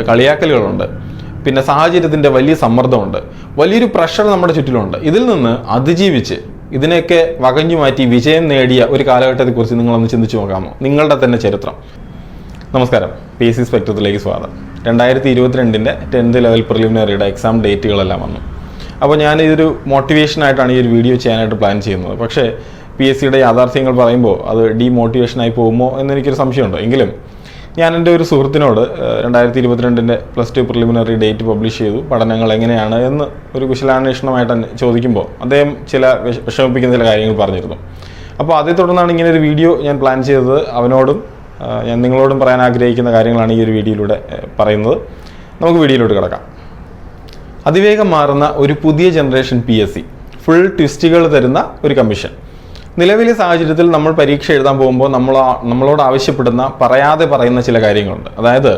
കളിയാക്കലുകളുണ്ട്, പിന്നെ സാഹചര്യത്തിൻ്റെ വലിയ സമ്മർദ്ദമുണ്ട്, വലിയൊരു പ്രഷർ നമ്മുടെ ചുറ്റിലുണ്ട്. ഇതിൽ നിന്ന് അതിജീവിച്ച് ഇതിനെയൊക്കെ വകഞ്ഞു മാറ്റി വിജയം നേടിയ ഒരു കാലഘട്ടത്തെക്കുറിച്ച് നിങ്ങളൊന്ന് ചിന്തിച്ചു നോക്കാമോ? നിങ്ങളുടെ തന്നെ ചരിത്രം. നമസ്കാരം, PC സ്പെക്ട്രത്തിലേക്ക് സ്വാഗതം. 2022 10th ലെവൽ പ്രിലിമിനറിയുടെ എക്സാം ഡേറ്റുകളെല്ലാം വന്നു. അപ്പോൾ ഞാൻ ഇതൊരു മോട്ടിവേഷനായിട്ടാണ് ഈ ഒരു വീഡിയോ ചെയ്യാനായിട്ട് പ്ലാൻ ചെയ്യുന്നത്. പക്ഷേ PSCയുടെ യാഥാർത്ഥ്യങ്ങൾ പറയുമ്പോൾ അത് ഡീമോട്ടിവേഷനായി പോകുമോ എന്നെനിക്കൊരു സംശയമുണ്ട്. എങ്കിലും ഞാൻ എൻ്റെ ഒരു സുഹൃത്തിനോട് 2022 +2 പ്രിലിമിനറി ഡേറ്റ് പബ്ലിഷ് ചെയ്തു, പഠനങ്ങൾ എങ്ങനെയാണ് എന്ന് ഒരു കുശലാന്വേഷണമായിട്ട് ചോദിക്കുമ്പോൾ അദ്ദേഹം ചില വിഷമിപ്പിക്കുന്ന ചില കാര്യങ്ങൾ പറഞ്ഞിരുന്നു. അപ്പോൾ അതേ തുടർന്നാണ് ഇങ്ങനെ ഒരു വീഡിയോ ഞാൻ പ്ലാൻ ചെയ്തത്. അവനോടും ഞാൻ നിങ്ങളോടും പറയാൻ ആഗ്രഹിക്കുന്ന കാര്യങ്ങളാണ് ഈ ഒരു വീഡിയോയിലൂടെ പറയുന്നത്. നമുക്ക് വീഡിയോയിലോട്ട് കിടക്കാം. അതിവേഗം മാറുന്ന ഒരു പുതിയ ജനറേഷൻ PSC, ഫുൾ ട്വിസ്റ്റുകൾ തരുന്ന ഒരു കമ്മീഷൻ. നിലവിലെ സാഹചര്യത്തിൽ നമ്മൾ പരീക്ഷ എഴുതാൻ പോകുമ്പോൾ നമ്മളോട് ആവശ്യപ്പെടുന്ന പറയാതെ പറയുന്ന ചില കാര്യങ്ങളുണ്ട്. അതായത്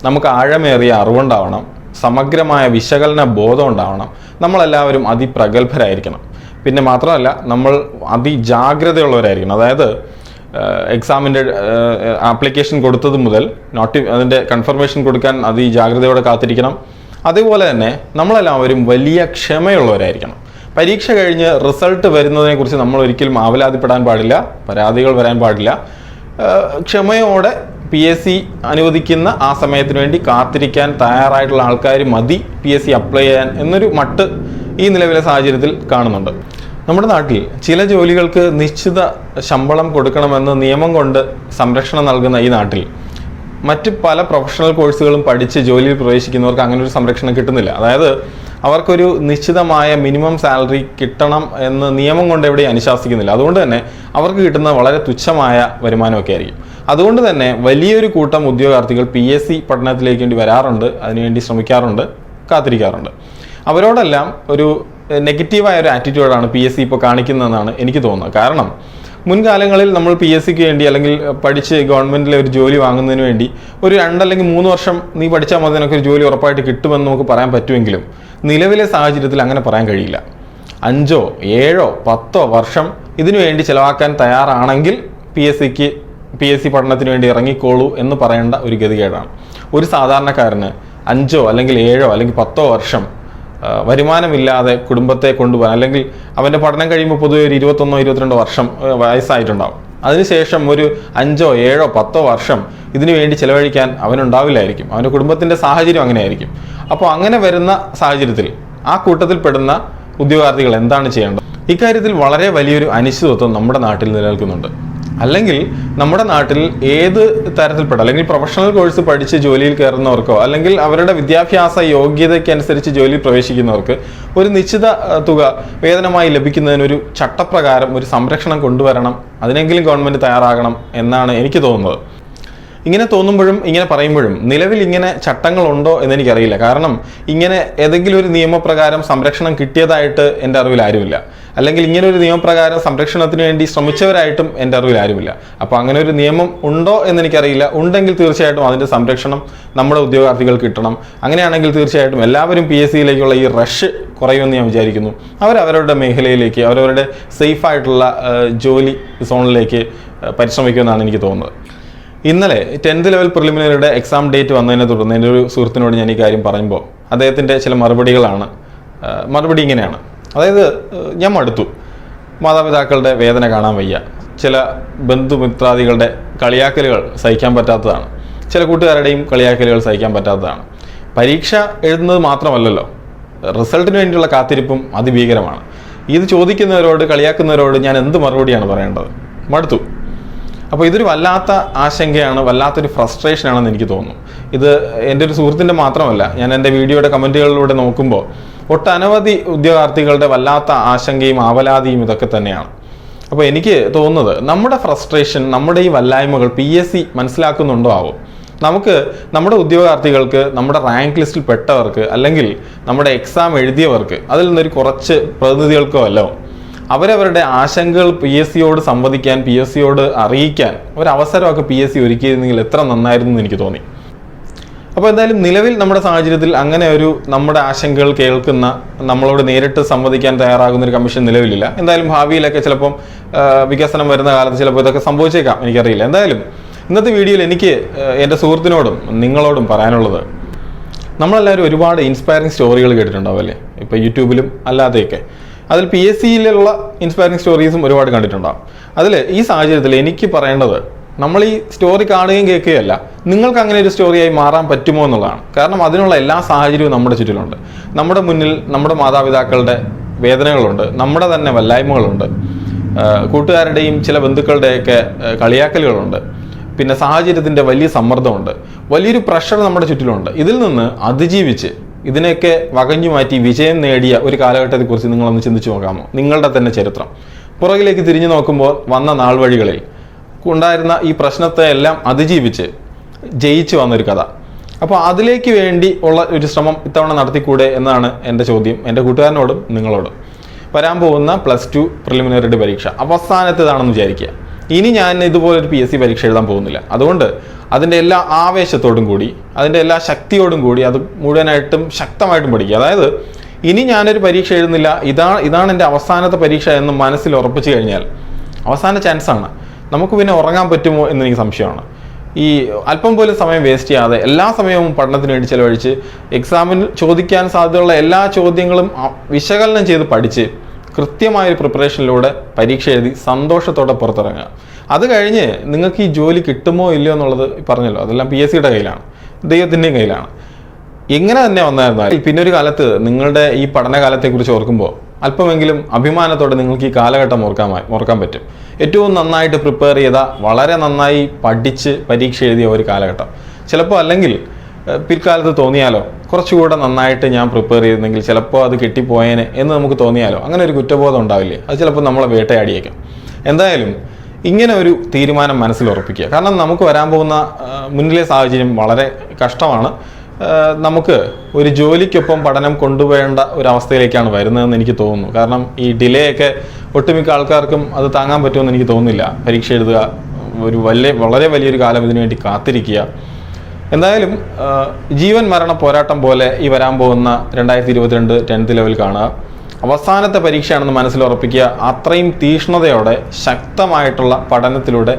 നമുക്ക് ആഴമേറിയ അറിവുണ്ടാവണം, സമഗ്രമായ വിശകലന ബോധം ഉണ്ടാവണം, നമ്മളെല്ലാവരും അതിപ്രഗത്ഭരായിരിക്കണം. പിന്നെ മാത്രമല്ല നമ്മൾ അതിജാഗ്രതയുള്ളവരായിരിക്കണം. അതായത് എക്സാമിൻ്റെ ആപ്ലിക്കേഷൻ കൊടുത്തത് മുതൽ അതിൻ്റെ കൺഫർമേഷൻ കൊടുക്കാൻ അതിജാഗ്രതയോടെ കാത്തിരിക്കണം. അതേപോലെ തന്നെ നമ്മളെല്ലാവരും വലിയ ക്ഷമയുള്ളവരായിരിക്കണം. പരീക്ഷ കഴിഞ്ഞ് റിസൾട്ട് വരുന്നതിനെക്കുറിച്ച് നമ്മൾ ഒരിക്കലും ആവലാതിപ്പെടാൻ പാടില്ല, പരാതികൾ വരാൻ പാടില്ല. ക്ഷമയോടെ PSC അനുവദിക്കുന്ന ആ സമയത്തിന് വേണ്ടി കാത്തിരിക്കാൻ തയ്യാറായിട്ടുള്ള ആൾക്കാർ മതി PSC അപ്ലൈ ചെയ്യാൻ എന്നൊരു മട്ട് ഈ നിലവിലെ സാഹചര്യത്തിൽ കാണുന്നുണ്ട്. നമ്മുടെ നാട്ടിൽ ചില ജോലികൾക്ക് നിശ്ചിത ശമ്പളം കൊടുക്കണമെന്ന് നിയമം കൊണ്ട് സംരക്ഷണം നൽകുന്ന ഈ നാട്ടിൽ മറ്റ് പല പ്രൊഫഷണൽ കോഴ്സുകളും പഠിച്ച് ജോലിയിൽ പ്രവേശിക്കുന്നവർക്ക് അങ്ങനെ ഒരു സംരക്ഷണം കിട്ടുന്നില്ല. അതായത് അവർക്കൊരു നിശ്ചിതമായ മിനിമം സാലറി കിട്ടണം എന്ന് നിയമം കൊണ്ട് എവിടെയും അനുശാസിക്കുന്നില്ല. അതുകൊണ്ട് തന്നെ അവർക്ക് കിട്ടുന്ന വളരെ തുച്ഛമായ വരുമാനമൊക്കെ ആയിരിക്കും. അതുകൊണ്ട് തന്നെ വലിയൊരു കൂട്ടം ഉദ്യോഗാർത്ഥികൾ PSC പഠനത്തിലേക്ക് വേണ്ടി വരാറുണ്ട്, അതിനുവേണ്ടി ശ്രമിക്കാറുണ്ട്, കാത്തിരിക്കാറുണ്ട്. അവരോടെല്ലാം ഒരു നെഗറ്റീവായ ഒരു ആറ്റിറ്റ്യൂഡാണ് PSC ഇപ്പോൾ കാണിക്കുന്നതെന്നാണ് എനിക്ക് തോന്നുന്നത്. കാരണം മുൻകാലങ്ങളിൽ നമ്മൾ PSCക്ക് വേണ്ടി അല്ലെങ്കിൽ പഠിച്ച് ഗവൺമെൻറ്റിലെ ഒരു ജോലി വാങ്ങുന്നതിന് വേണ്ടി ഒരു 2 അല്ലെങ്കിൽ 3 വർഷം നീ പഠിച്ചാൽ മതി, നിനക്കൊരു ജോലി ഉറപ്പായിട്ട് കിട്ടുമെന്ന് നമുക്ക് പറയാൻ പറ്റുമെങ്കിലും നിലവിലെ സാഹചര്യത്തിൽ അങ്ങനെ പറയാൻ കഴിയില്ല. 5, 7, 10 വർഷം ഇതിനു വേണ്ടി ചിലവാക്കാൻ തയ്യാറാണെങ്കിൽ PSC പഠനത്തിന് വേണ്ടി ഇറങ്ങിക്കോളൂ എന്ന് പറയേണ്ട ഒരു ഗതികേടാണ്. ഒരു സാധാരണക്കാരന് 5 അല്ലെങ്കിൽ 7 അല്ലെങ്കിൽ 10 വർഷം വരുമാനമില്ലാതെ കുടുംബത്തെ കൊണ്ടുപോകാൻ, അല്ലെങ്കിൽ അവൻ്റെ പഠനം കഴിയുമ്പോൾ പൊതുവെ ഒരു 21, 22 വർഷം വയസ്സായിട്ടുണ്ടാവും. അതിനുശേഷം ഒരു 5, 7, 10 വർഷം ഇതിനു വേണ്ടി ചിലവഴിക്കാൻ അവനുണ്ടാവില്ലായിരിക്കും. അവൻ്റെ കുടുംബത്തിൻ്റെ സാഹചര്യം അങ്ങനെയായിരിക്കും. അപ്പോൾ അങ്ങനെ വരുന്ന സാഹചര്യത്തിൽ ആ കൂട്ടത്തിൽ പെടുന്ന ഉദ്യോഗാർത്ഥികൾ എന്താണ് ചെയ്യേണ്ടത്? ഇക്കാര്യത്തിൽ വളരെ വലിയൊരു അനിശ്ചിതത്വം നമ്മുടെ നാട്ടിൽ നിലനിൽക്കുന്നുണ്ട്. അല്ലെങ്കിൽ നമ്മുടെ നാട്ടിൽ ഏത് തരത്തിൽപ്പെട്ട അല്ലെങ്കിൽ പ്രൊഫഷണൽ കോഴ്സ് പഠിച്ച് ജോലിയിൽ കയറുന്നവർക്കോ അല്ലെങ്കിൽ അവരുടെ വിദ്യാഭ്യാസ യോഗ്യതയ്ക്കനുസരിച്ച് ജോലിയിൽ പ്രവേശിക്കുന്നവർക്ക് ഒരു നിശ്ചിത തുക വേതനമായി ലഭിക്കുന്നതിനൊരു ചട്ടപ്രകാരം ഒരു സംരക്ഷണം കൊണ്ടുവരണം, അതിനെങ്കിലും ഗവൺമെൻറ് തയ്യാറാകണം എന്നാണ് എനിക്ക് തോന്നുന്നത്. ഇങ്ങനെ തോന്നുമ്പോഴും ഇങ്ങനെ പറയുമ്പോഴും നിലവിൽ ഇങ്ങനെ ചട്ടങ്ങളുണ്ടോ എന്നെനിക്കറിയില്ല. കാരണം ഇങ്ങനെ ഏതെങ്കിലും ഒരു നിയമപ്രകാരം സംരക്ഷണം കിട്ടിയതായിട്ട് എൻ്റെ അറിവിൽ ആരുമില്ല, അല്ലെങ്കിൽ ഇങ്ങനെ ഒരു നിയമപ്രകാരം സംരക്ഷണത്തിന് വേണ്ടി ശ്രമിച്ചവരായിട്ടും എൻ്റെ അറിവിൽ ആരുമില്ല. അപ്പോൾ അങ്ങനെ ഒരു നിയമം ഉണ്ടോ എന്നെനിക്കറിയില്ല. ഉണ്ടെങ്കിൽ തീർച്ചയായിട്ടും അതിൻ്റെ സംരക്ഷണം നമ്മുടെ ഉദ്യോഗാർത്ഥികൾക്ക് കിട്ടണം. അങ്ങനെയാണെങ്കിൽ തീർച്ചയായിട്ടും എല്ലാവരും PSCയിലേക്കുള്ള ഈ റഷ് കുറയുമെന്ന് ഞാൻ വിചാരിക്കുന്നു. അവരവരുടെ മേഖലയിലേക്ക്, അവരവരുടെ സേഫായിട്ടുള്ള ജോലി സോണിലേക്ക് പരിശ്രമിക്കുമെന്നാണ് എനിക്ക് തോന്നുന്നത്. ഇന്നലെ 10th ലെവൽ പ്രിലിമിനറിയുടെ എക്സാം ഡേറ്റ് വന്നതിനെ തുടർന്ന് എൻ്റെ ഒരു സുഹൃത്തിനോട് ഞാൻ ഈ കാര്യം പറയുമ്പോൾ അദ്ദേഹത്തിൻ്റെ ചില മറുപടി ഇങ്ങനെയാണ്. അതായത് ഞാൻ മടുത്തു, മാതാപിതാക്കളുടെ വേദന കാണാൻ വയ്യ, ചില ബന്ധുമിത്രാദികളുടെ കളിയാക്കലുകൾ സഹിക്കാൻ പറ്റാത്തതാണ്, ചില കൂട്ടുകാരുടെയും കളിയാക്കലുകൾ സഹിക്കാൻ പറ്റാത്തതാണ്. പരീക്ഷ എഴുതുന്നത് മാത്രമല്ലല്ലോ, റിസൾട്ടിന് വേണ്ടിയുള്ള കാത്തിരിപ്പും അതിഭീകരമാണ്. ഇത് ചോദിക്കുന്നവരോട്, കളിയാക്കുന്നവരോട് ഞാൻ എന്ത് മറുപടിയാണ് പറയേണ്ടത്? മടുത്തു. അപ്പോൾ ഇതൊരു വല്ലാത്ത ആശങ്കയാണ്, വല്ലാത്തൊരു ഫ്രസ്ട്രേഷനാണെന്ന് എനിക്ക് തോന്നുന്നു. ഇത് എൻ്റെ ഒരു സുഹൃത്തിൻ്റെ മാത്രമല്ല, ഞാൻ എൻ്റെ വീഡിയോയുടെ കമൻറ്റുകളിലൂടെ നോക്കുമ്പോൾ ഒട്ടനവധി ഉദ്യോഗാർത്ഥികളുടെ വല്ലാത്ത ആശങ്കയും ആവലാതിയും ഇതൊക്കെ തന്നെയാണ്. അപ്പോൾ എനിക്ക് തോന്നുന്നത് നമ്മുടെ ഫ്രസ്ട്രേഷൻ, നമ്മുടെ ഈ വല്ലായ്മകൾ PSC മനസ്സിലാക്കുന്നുണ്ടോ ആവും. നമ്മുടെ ഉദ്യോഗാർത്ഥികൾക്ക്, നമ്മുടെ റാങ്ക് ലിസ്റ്റിൽ പെട്ടവർക്ക്, അല്ലെങ്കിൽ നമ്മുടെ എക്സാം എഴുതിയവർക്ക്, അതിൽ നിന്നൊരു കുറച്ച് പ്രതിനിധികൾക്കോ അല്ലോ അവരവരുടെ ആശങ്കകൾ PSCയോട് സംവദിക്കാൻ, PSCയോട് അറിയിക്കാൻ ഒരവസരമൊക്കെ PSC ഒരുക്കിയിരുന്നെങ്കിൽ എത്ര നന്നായിരുന്നു എന്ന് എനിക്ക് തോന്നി. അപ്പോൾ എന്തായാലും നിലവിൽ നമ്മുടെ സാഹചര്യത്തിൽ അങ്ങനെ ഒരു നമ്മുടെ ആശങ്കകൾ കേൾക്കുന്ന, നമ്മളോട് നേരിട്ട് സംവദിക്കാൻ തയ്യാറാകുന്ന ഒരു കമ്മീഷൻ നിലവിലില്ല. എന്തായാലും ഭാവിയിലൊക്കെ ചിലപ്പം വികസനം വരുന്ന കാലത്ത് ചിലപ്പോൾ ഇതൊക്കെ സംഭവിച്ചേക്കാം, എനിക്കറിയില്ല. എന്തായാലും ഇന്നത്തെ വീഡിയോയിൽ എനിക്ക് എൻ്റെ സുഹൃത്തിനോടും നിങ്ങളോടും പറയാനുള്ളത്, നമ്മളെല്ലാവരും ഒരുപാട് ഇൻസ്പയറിംഗ് സ്റ്റോറികൾ കേട്ടിട്ടുണ്ടാവും അല്ലേ? ഇപ്പോൾ യൂട്യൂബിലും അല്ലാതെയൊക്കെ. അതിൽ PSCയിലുള്ള ഇൻസ്പയറിംഗ് സ്റ്റോറീസും ഒരുപാട് കണ്ടിട്ടുണ്ടാകും. അതിൽ ഈ സാഹചര്യത്തിൽ എനിക്ക് പറയേണ്ടത്, നമ്മൾ ഈ സ്റ്റോറി കാണുകയും കേൾക്കുകയല്ല, നിങ്ങൾക്ക് അങ്ങനെ ഒരു സ്റ്റോറിയായി മാറാൻ പറ്റുമോ എന്നുള്ളതാണ്. കാരണം അതിനുള്ള എല്ലാ സാഹചര്യവും നമ്മുടെ ചുറ്റിലുണ്ട്. നമ്മുടെ മുന്നിൽ നമ്മുടെ മാതാപിതാക്കളുടെ വേദനകളുണ്ട്, നമ്മുടെ തന്നെ വല്ലായ്മകളുണ്ട്, കൂട്ടുകാരുടെയും ചില ബന്ധുക്കളുടെയൊക്കെ കളിയാക്കലുകളുണ്ട്, പിന്നെ സാഹചര്യത്തിൻ്റെ വലിയ സമ്മർദ്ദമുണ്ട്, വലിയൊരു പ്രഷർ നമ്മുടെ ചുറ്റിലുണ്ട്. ഇതിൽ നിന്ന് അതിജീവിച്ച് ഇതിനെയൊക്കെ വകഞ്ഞു മാറ്റി വിജയം നേടിയ ഒരു കാലഘട്ടത്തെക്കുറിച്ച് നിങ്ങളൊന്ന് ചിന്തിച്ചു നോക്കാമോ? നിങ്ങളുടെ തന്നെ ചരിത്രം പുറകിലേക്ക് തിരിഞ്ഞു നോക്കുമ്പോൾ വന്ന നാൾ വഴികളിൽ ഉണ്ടായിരുന്ന ഈ പ്രശ്നത്തെ എല്ലാം അതിജീവിച്ച് ജയിച്ചു വന്നൊരു കഥ. അപ്പോൾ അതിലേക്ക് വേണ്ടി ഉള്ള ഒരു ശ്രമം ഇത്തവണ നടത്തിക്കൂടെ എന്നാണ് എൻ്റെ ചോദ്യം, എൻ്റെ കൂട്ടുകാരനോടും നിങ്ങളോടും. വരാൻ പോകുന്ന +2 പ്രിലിമിനറി പരീക്ഷ അവസാനത്തേതാണെന്ന് വിചാരിക്കുക. ഇനി ഞാൻ ഇതുപോലൊരു PSC പരീക്ഷ എഴുതാൻ പോകുന്നില്ല. അതുകൊണ്ട് അതിൻ്റെ എല്ലാ ആവേശത്തോടും കൂടി, അതിൻ്റെ എല്ലാ ശക്തിയോടും കൂടി അത് മുഴുവനായിട്ടും ശക്തമായിട്ടും പഠിക്കുക. അതായത് ഇനി ഞാനൊരു പരീക്ഷ എഴുതുന്നില്ല, ഇതാണ് എൻ്റെ അവസാനത്തെ പരീക്ഷ എന്ന് മനസ്സിൽ ഉറപ്പിച്ചു കഴിഞ്ഞാൽ അവസാന ചാൻസാണ്. നമുക്ക് പിന്നെ ഉറങ്ങാൻ പറ്റുമോ എന്നെനിക്ക് സംശയമാണ്. ഈ അല്പം പോലും സമയം വേസ്റ്റ് ചെയ്യാതെ എല്ലാ സമയവും പഠനത്തിന് വേണ്ടി ചിലവഴിച്ച് എക്സാമിന് ചോദിക്കാൻ സാധ്യതയുള്ള എല്ലാ ചോദ്യങ്ങളും വിശകലനം ചെയ്ത് പഠിച്ച് കൃത്യമായൊരു പ്രിപ്പറേഷനിലൂടെ പരീക്ഷ എഴുതി സന്തോഷത്തോടെ പുറത്തിറങ്ങുക. അത് കഴിഞ്ഞ് നിങ്ങൾക്ക് ഈ ജോലി കിട്ടുമോ ഇല്ലയോ എന്നുള്ളത് പറഞ്ഞല്ലോ, അതെല്ലാം PSCയുടെ കയ്യിലാണ്, ദൈവത്തിൻ്റെയും കയ്യിലാണ്. എങ്ങനെ തന്നെ വന്നായിരുന്നാലും പിന്നെ ഒരു കാലത്ത് നിങ്ങളുടെ ഈ പഠനകാലത്തെക്കുറിച്ച് ഓർക്കുമ്പോൾ അല്പമെങ്കിലും അഭിമാനത്തോടെ നിങ്ങൾക്ക് ഈ കാലഘട്ടം ഓർക്കാൻ പറ്റും. ഏറ്റവും നന്നായിട്ട് പ്രിപ്പയർ ചെയ്ത, വളരെ നന്നായി പഠിച്ച് പരീക്ഷ എഴുതിയ ഒരു കാലഘട്ടം. ചിലപ്പോൾ അല്ലെങ്കിൽ പിൽക്കാലത്ത് തോന്നിയാലോ കുറച്ചുകൂടെ നന്നായിട്ട് ഞാൻ പ്രിപ്പയർ ചെയ്തിരുന്നെങ്കിൽ ചിലപ്പോൾ അത് കിട്ടിപ്പോയേനെ എന്ന് നമുക്ക് തോന്നിയാലോ? അങ്ങനെ ഒരു കുറ്റബോധം ഉണ്ടാവില്ലേ? അത് ചിലപ്പോൾ നമ്മളെ വേട്ടയാടിയേക്കാം. എന്തായാലും ഇങ്ങനെ ഒരു തീരുമാനം മനസ്സിൽ ഉറപ്പിക്കുക. കാരണം നമുക്ക് വരാൻ പോകുന്ന മുന്നിലെ സാഹചര്യം വളരെ കഷ്ടമാണ്. നമുക്ക് ഒരു ജോലിക്കൊപ്പം പഠനം കൊണ്ടുപോകേണ്ട ഒരു അവസ്ഥയിലേക്കാണ് വരുന്നതെന്ന് എനിക്ക് തോന്നുന്നു. കാരണം ഈ ഡിലേ ഒക്കെ ഒട്ടുമിക്ക ആൾക്കാർക്കും അത് താങ്ങാൻ പറ്റുമെന്ന് എനിക്ക് തോന്നുന്നില്ല. പരീക്ഷ എഴുതുക, വളരെ വലിയൊരു കാലം ഇതിനു വേണ്ടി കാത്തിരിക്കുക. എന്തായാലും ജീവൻ മരണ പോരാട്ടം പോലെ ഈ വരാൻ പോകുന്ന 2022 10th ലെവൽ കാണുക. അവസാനത്തെ പരീക്ഷയാണെന്ന് മനസ്സിലുറപ്പിക്കുക. അത്രയും തീക്ഷ്ണതയോടെ ശക്തമായിട്ടുള്ള പഠനത്തിലൂടെ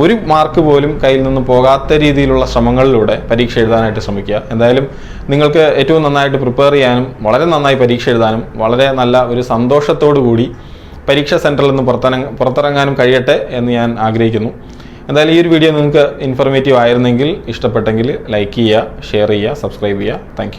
ഒരു മാർക്ക് പോലും കയ്യിൽ നിന്ന് പോകാത്ത രീതിയിലുള്ള ശ്രമങ്ങളിലൂടെ പരീക്ഷ എഴുതാനായിട്ട് ശ്രമിക്കുക. എന്തായാലും നിങ്ങൾക്ക് ഏറ്റവും നന്നായിട്ട് പ്രിപ്പയർ ചെയ്യാനും വളരെ നന്നായി പരീക്ഷ എഴുതാനും വളരെ നല്ല ഒരു സന്തോഷത്തോടു കൂടി പരീക്ഷാ സെൻറ്ററിൽ നിന്ന് പുറത്തിറങ്ങാനും കഴിയട്ടെ എന്ന് ഞാൻ ആഗ്രഹിക്കുന്നു. എന്തായാലും ഈ ഒരു വീഡിയോ നിങ്ങൾക്ക് ഇൻഫോർമേറ്റീവ് ആയിരുന്നെങ്കിൽ, ഇഷ്ടപ്പെട്ടെങ്കിൽ ലൈക്ക് ചെയ്യുക, ഷെയർ ചെയ്യുക, സബ്സ്ക്രൈബ് ചെയ്യുക. Thank you.